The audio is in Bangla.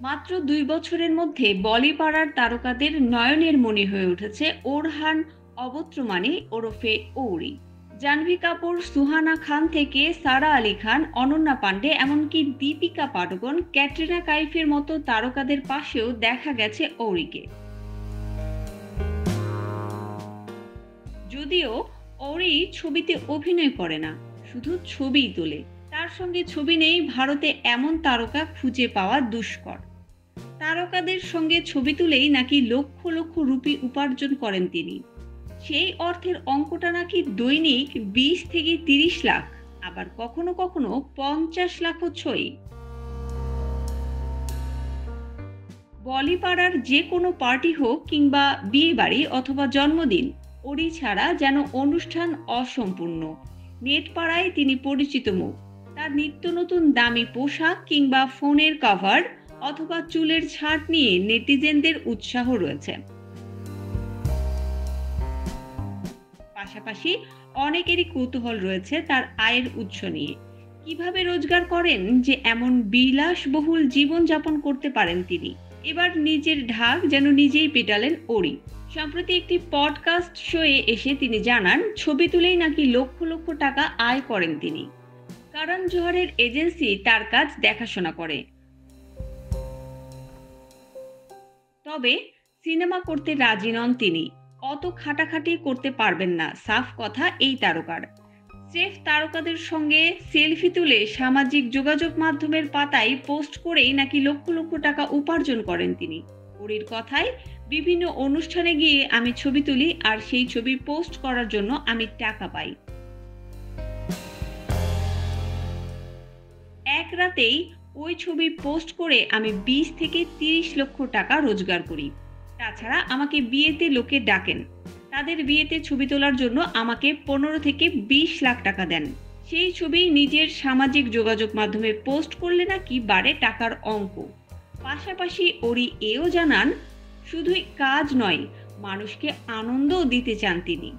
মাত্র ২ বছরের মধ্যে বলিপাড়ার তারকাদের নয়নের মণি হয়ে উঠেছে ওরহান অবত্রমানি ওরফে অউরি। জাহ্নবী কাপুর, সুহানা খান থেকে সারা আলী খান, অনন্যা পান্ডে এমনকি দীপিকা পাডুকোন, ক্যাটরিনা কাইফের মতো তারকাদের পাশেও দেখা গেছে অউরিকে। যদিও অরি ছবিতে অভিনয় করে না, শুধু ছবিই তোলে। তার সঙ্গে ছবি নেই ভারতে এমন তারকা খুঁজে পাওয়া দুষ্কর। তারকাদের সঙ্গে ছবি তুলেই নাকি লক্ষ লক্ষ রুপি উপার্জন করেন তিনি। সেই অর্থের অঙ্কটা নাকি দৈনিক ২০ থেকে ৩০ লাখ, আবার কখনো কখনো ৫০ লাখও ছোঁয়। বলিপাড়ার যে কোনো পার্টি হোক কিংবা বিয়ে বাড়ি অথবা জন্মদিন, ওড়ি ছাড়া যেন অনুষ্ঠান অসম্পূর্ণ। নেট পাড়ায় তিনি পরিচিত মুখ। তার নিত্য নতুন দামি পোশাক কিংবা ফোনের কভার অথবা চুলের ছাঁট নিয়ে নেটিজেনদের উৎসাহ রয়েছে। পাশাপাশি অনেকেরই কৌতূহল রয়েছে তার আয়ের উৎস নিয়ে। কিভাবে রোজগার করেন যে এমন বিলাসবহুল জীবন যাপন করতে পারেন তিনি। এবার নিজের ঢাক যেন নিজেই পেটালেন ওরি। সম্প্রতি একটি পডকাস্ট শোয়ে এসে তিনি জানান, ছবি তুলেই নাকি লক্ষ লক্ষ টাকা আয় করেন তিনি। কারণ জোহরের এজেন্সি তার কাজ দেখাশোনা করে। তবে সিনেমা করতে রাজি নন তিনি। অত খাটাখাটি করতে পারবেন না, সাফ কথা এই তারকার। স্রেফ তারকাদের সঙ্গে সেলফি তুলে সামাজিক যোগাযোগ মাধ্যমের পাতায় পোস্ট করেই নাকি লক্ষ লক্ষ টাকা উপার্জন করেন তিনি। ওরির কথায়, বিভিন্ন অনুষ্ঠানে গিয়ে আমি ছবি তুলি আর সেই ছবি পোস্ট করার জন্য আমি টাকা পাই। এক রাতেই ওই ছবি পোস্ট করে আমি ২০ থেকে ৩০ লক্ষ টাকা রোজগার করি। তাছাড়া আমাকে বিয়েতে লোকে ডাকেন। তাদের বিয়েতে ছবি তোলার জন্য আমাকে ১৫ থেকে ২০ লাখ টাকা দেন। সেই ছবি নিজের সামাজিক যোগাযোগ মাধ্যমে পোস্ট করলে নাকি বাড়ে টাকার অঙ্ক। পাশাপাশি ওরি এও জানান, শুধুই কাজ নয়, মানুষকে আনন্দও দিতে চান তিনি।